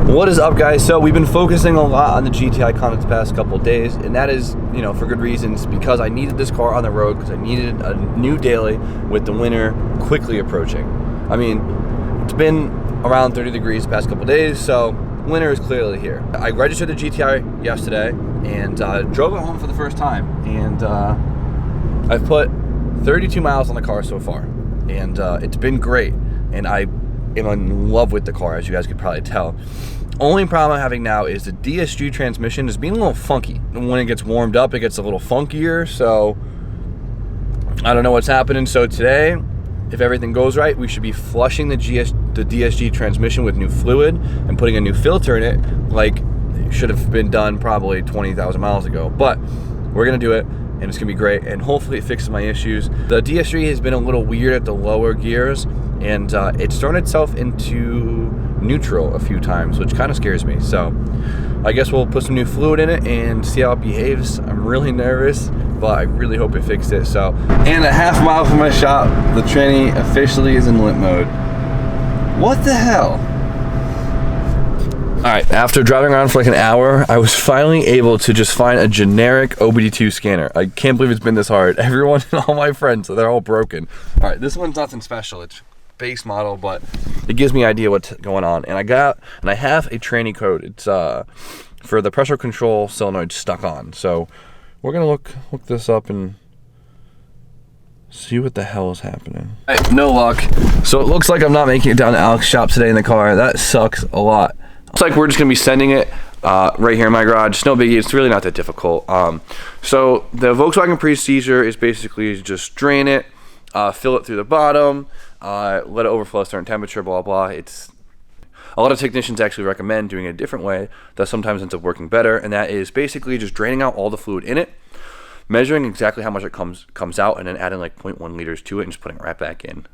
What is up, guys? So we've been focusing a lot on the GTI content the past couple of days, and that is, you know, for good reasons, because I needed this car on the road, because I needed a new daily with the winter quickly approaching. I mean, it's been around 30 degrees the past couple of days, so winter is clearly here. I registered the GTI yesterday and drove it home for the first time, and I've put 32 miles on the car so far, and it's been great, and I am in love with the car, as you guys could probably tell. Only problem I'm having now is the DSG transmission is being a little funky. When it gets warmed up, it gets a little funkier, so I don't know what's happening. So today, if everything goes right, we should be flushing the DSG transmission with new fluid and putting a new filter in it, like it should have been done probably 20,000 miles ago. But we're gonna do it, and it's gonna be great, and hopefully it fixes my issues. The DSG has been a little weird at the lower gears, and it's thrown itself into neutral a few times, which kind of scares me. So I guess we'll put some new fluid in it and see how it behaves. I'm really nervous, but I really hope it fixed it. So, and a half mile from my shop, the tranny officially is in limp mode. What the hell? All right, after driving around for like an hour, I was finally able to just find a generic OBD2 scanner. I can't believe it's been this hard. Everyone, all my friends, they're all broken. All right, this one's nothing special. It's base model, but it gives me an idea what's going on. And I have a tranny code. It's for the pressure control solenoid stuck on. So we're gonna look this up and see what the hell is happening. All right, no luck. So it looks like I'm not making it down to Alex's shop today in the car. That sucks a lot. Looks like we're just gonna be sending it right here in my garage. It's no biggie. It's really not that difficult. So the Volkswagen procedure is basically just drain it, fill it through the bottom, let it overflow a certain temperature, blah, blah. It's a lot of technicians actually recommend doing it a different way that sometimes ends up working better, and that is basically just draining out all the fluid in it, measuring exactly how much it comes out, and then adding like 0.1 liters to it and just putting it right back in.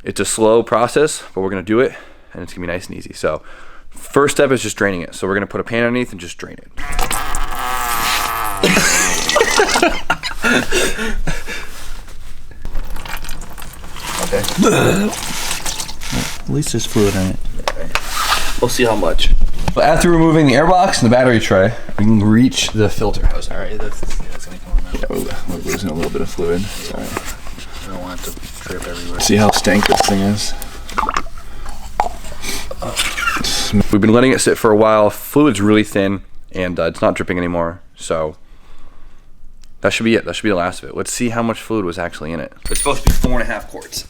It's a slow process, but we're gonna do it, and it's gonna be nice and easy. So first step is just draining it. So we're gonna put a pan underneath and just drain it. Okay. At least there's fluid in it. Okay. We'll see how much. But after removing the airbox and the battery tray, we can reach the filter hose. All right, that's gonna come on now. Yeah, we're losing a little bit of fluid. Sorry. I don't want it to drip everywhere. See how stank this thing is. We've been letting it sit for a while. Fluid's really thin, and it's not dripping anymore. So that should be it. That should be the last of it. Let's see how much fluid was actually in it. It's supposed to be 4.5 quarts.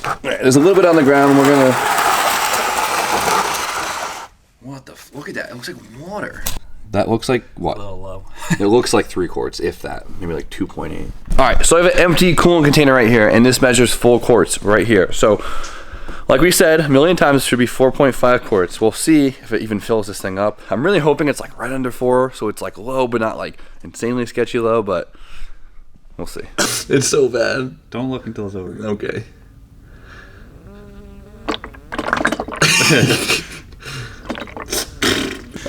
All right, there's a little bit on the ground. We're gonna. What the? Look at that. It looks like water. That looks like what? A little low. It looks like 3 quarts, if that. Maybe like 2.8. All right, so I have an empty coolant container right here, and this measures full quarts right here. So, like we said a million times, it should be 4.5 quarts. We'll see if it even fills this thing up. I'm really hoping it's like right under 4, so it's like low, but not like insanely sketchy low, but we'll see. It's so bad. Don't look until it's over. Okay.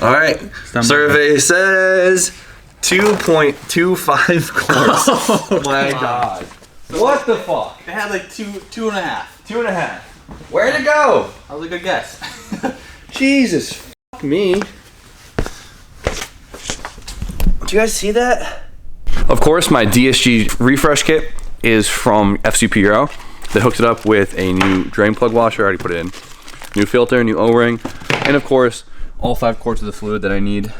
All right. Survey says 2.25 quarts. Oh my god. What the fuck? It had like two and a half. 2.5. Where'd it go? That was a good guess. Jesus, fuck me. Do you guys see that? Of course, my DSG refresh kit is from FCP Euro. They hooked it up with a new drain plug washer. I already put it in. New filter, new O-ring, and of course, all 5 quarts of the fluid that I need.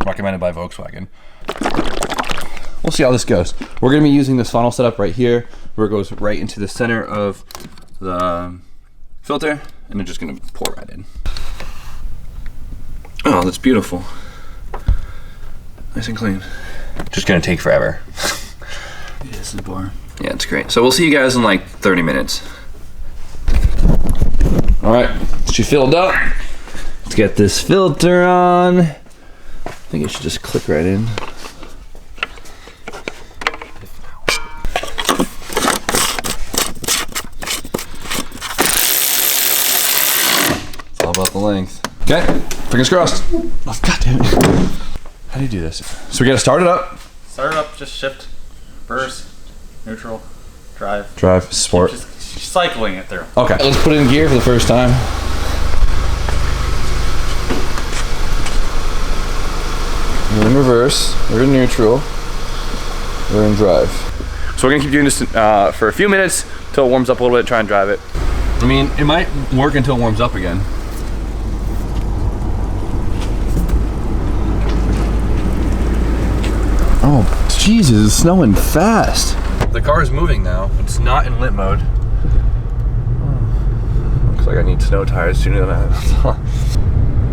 Recommended by Volkswagen. We'll see how this goes. We're gonna be using this funnel setup right here, where it goes right into the center of the filter, and they're just gonna pour right in. Oh, that's beautiful. Nice and clean. Just gonna take forever. Yeah, this is boring. Yeah, it's great. So we'll see you guys in like 30 minutes. All right, she filled up. Let's get this filter on. I think it should just click right in. It's all about the length. Okay, fingers crossed. Oh, God damn it. How do you do this? So we gotta start it up. Start it up, just shift, reverse, neutral, drive. Drive, sport. Just cycling it through. Okay, let's put it in gear for the first time. We're in reverse, we're in neutral, we're in drive. So we're gonna keep doing this for a few minutes until it warms up a little bit, try and drive it. I mean, it might work until it warms up again. Oh, Jesus, it's snowing fast. The car is moving now. It's not in limp mode. Looks like I need snow tires sooner than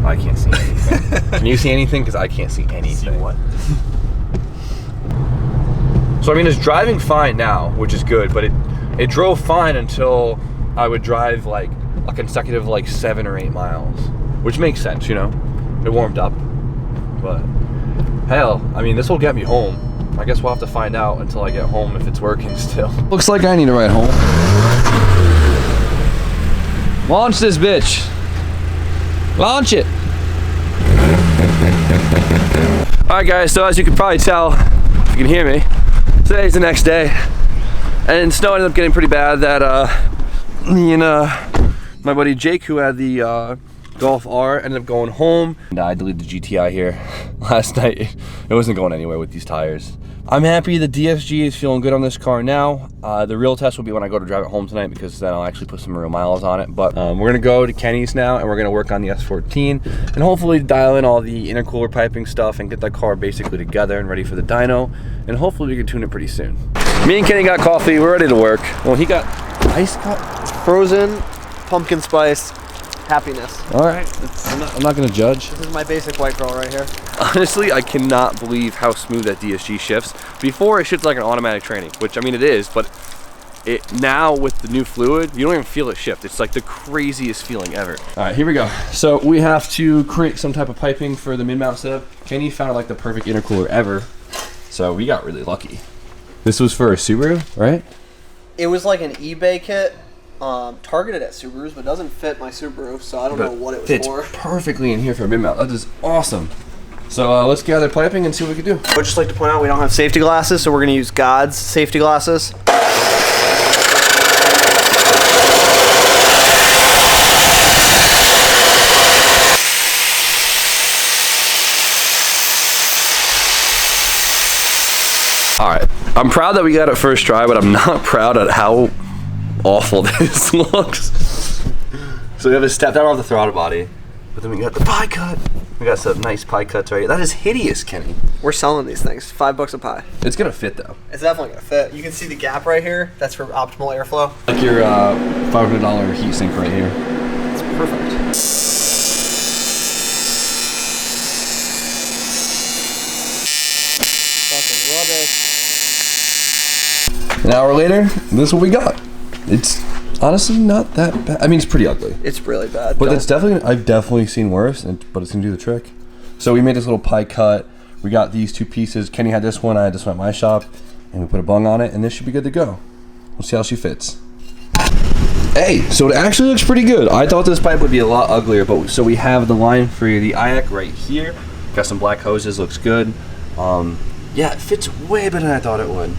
I can't see anything. Can you see anything? Because I can't see anything. See what? So I mean, it's driving fine now, which is good, but it drove fine until I would drive like a consecutive like 7 or 8 miles, which makes sense, you know? It warmed up, but hell, I mean, this will get me home. I guess we'll have to find out until I get home if it's working still. Looks like I need to ride home. Launch this bitch. Launch it. Alright guys, so as you can probably tell, if you can hear me, today's the next day. And snow ended up getting pretty bad that me and my buddy Jake, who had the Golf R, ended up going home. And I deleted the GTI here last night. It wasn't going anywhere with these tires. I'm happy the DSG is feeling good on this car now. The real test will be when I go to drive it home tonight, because then I'll actually put some real miles on it. But we're gonna go to Kenny's now and we're gonna work on the S14 and hopefully dial in all the intercooler piping stuff and get that car basically together and ready for the dyno. And hopefully we can tune it pretty soon. Me and Kenny got coffee, we're ready to work. Well, he got ice cup, frozen, pumpkin spice, happiness. all right. I'm not gonna judge. This is my basic white girl right here. Honestly, I cannot believe how smooth that DSG shifts. Before, it shifts like an automatic training, which I mean it is, but it now with the new fluid, you don't even feel it shift. It's like the craziest feeling ever. All right, here we go. So we have to create some type of piping for the mid-mount setup. Kenny found like the perfect intercooler ever, so we got really lucky. This was for a Subaru, right? It was like an eBay kit, targeted at Subarus, but doesn't fit my Subaru, so I don't know what it was fits for. Perfectly in here for a mid-mount. That is awesome. So let's gather piping and see what we can do. I would just like to point out we don't have safety glasses, so we're gonna use God's safety glasses. All right, I'm proud that we got it first try, but I'm not proud at how awful this looks. So we have a step down off the throttle body, but then we got the pie cut. We got some nice pie cuts right here. That is hideous, Kenny. We're selling these things, $5 a pie. It's gonna fit though. It's definitely gonna fit. You can see the gap right here. That's for optimal airflow. Like your $500 heat sink right here. It's perfect. Fucking rubbish. An hour later, this is what we got. It's honestly not that bad. I mean, it's pretty ugly. It's really bad. But it's definitely, I've definitely seen worse, but it's gonna do the trick. So we made this little pie cut. We got these 2 pieces. Kenny had this one, I had this one at my shop, and we put a bung on it, and this should be good to go. We'll see how she fits. Hey, so it actually looks pretty good. I thought this pipe would be a lot uglier, but so we have the line for the IAC right here. Got some black hoses, looks good. Yeah, it fits way better than I thought it would.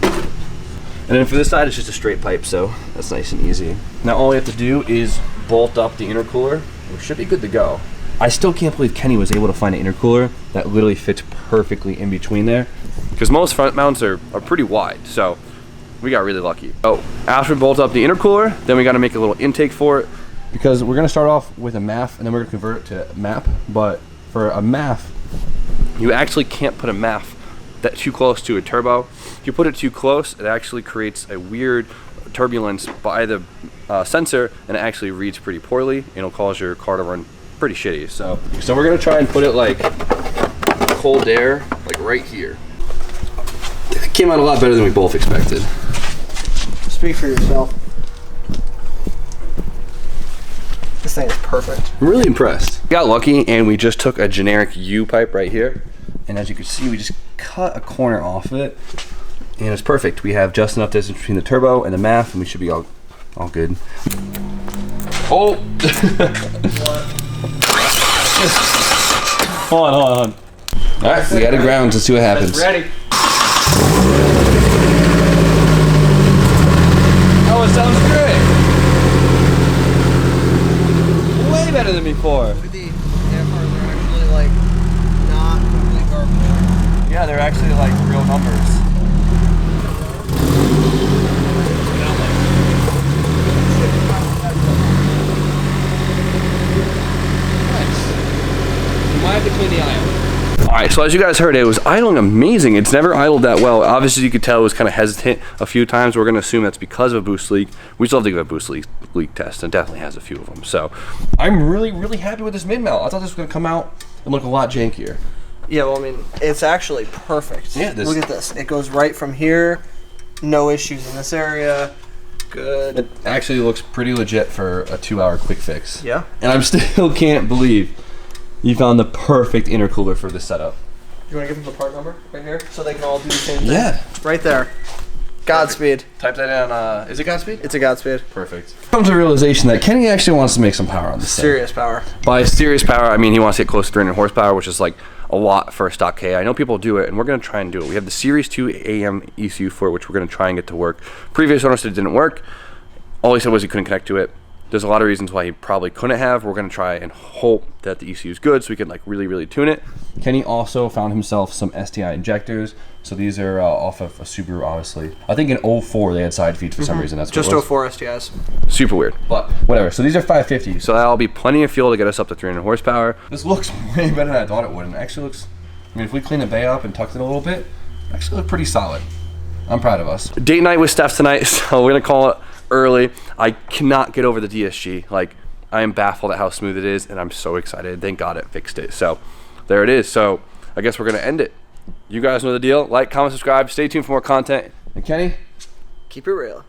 And then for this side, it's just a straight pipe, so that's nice and easy. Now all we have to do is bolt up the intercooler. We should be good to go. I still can't believe Kenny was able to find an intercooler that literally fits perfectly in between there, because most front mounts are pretty wide, so we got really lucky. Oh, after we bolt up the intercooler, then we got to make a little intake for it, because we're going to start off with a MAF, and then we're going to convert it to MAP. But for a MAF, you actually can't put a MAF that too close to a turbo. If you put it too close, it actually creates a weird turbulence by the sensor, and it actually reads pretty poorly, and it'll cause your car to run pretty shitty. So we're gonna try and put it like cold air, like right here. It came out a lot better than we both expected. Speak for yourself. This thing is perfect. I'm really impressed. We got lucky, and we just took a generic U pipe right here, and as you can see, we just cut a corner off of it, and it's perfect. We have just enough distance between the turbo and the MAF, and we should be all good. Oh! Hold on. All right, we got it ground. Let's see what happens. It's ready. Oh, it sounds great. Way better than before. The cameras are actually like not completely garbage. Yeah, they're actually like real numbers. Might have to clean the idle. All right, so as you guys heard, it was idling amazing. It's never idled that well. Obviously, you could tell it was kind of hesitant a few times. We're going to assume that's because of a boost leak. We still have to give a boost leak test, and it definitely has a few of them. So I'm really happy with this mid-mount. I thought this was going to come out and look a lot jankier. Yeah, well, I mean, it's actually perfect. Yeah, look at this. It goes right from here. No issues in this area. Good. It actually looks pretty legit for a 2-hour quick fix. Yeah. And I still can't believe you found the perfect intercooler for this setup. You want to give them the part number right here so they can all do the same thing? Yeah. Right there. Godspeed. Type that in. Is it Godspeed? It's a Godspeed. Perfect. Comes to the realization that Kenny actually wants to make some power on this thing. Serious power. By serious power, I mean he wants to get close to 300 horsepower, which is like a lot for a stock K. I know people do it, and we're going to try and do it. We have the Series 2 AM ECU for it, which we're going to try and get to work. Previous owner said it didn't work. All he said was he couldn't connect to it. There's a lot of reasons why he probably couldn't have. We're going to try and hope that the ECU is good so we can like really tune it. Kenny also found himself some STI injectors. So these are off of a Subaru, obviously. I think in 04 they had side feeds for some reason. That's just what it was. 04 STIs. Super weird, but whatever. So these are 550. So that'll be plenty of fuel to get us up to 300 horsepower. This looks way better than I thought it would. And it actually looks, I mean, if we clean the bay up and tucked it a little bit, it actually look pretty solid. I'm proud of us. Date night with Steph tonight, so we're gonna call it early. I cannot get over the DSG. Like, I am baffled at how smooth it is, and I'm so excited. Thank God it fixed it. So there it is. So I guess we're gonna end it. You guys know the deal. Like, comment, subscribe. Stay tuned for more content. And Kenny, Keep it real.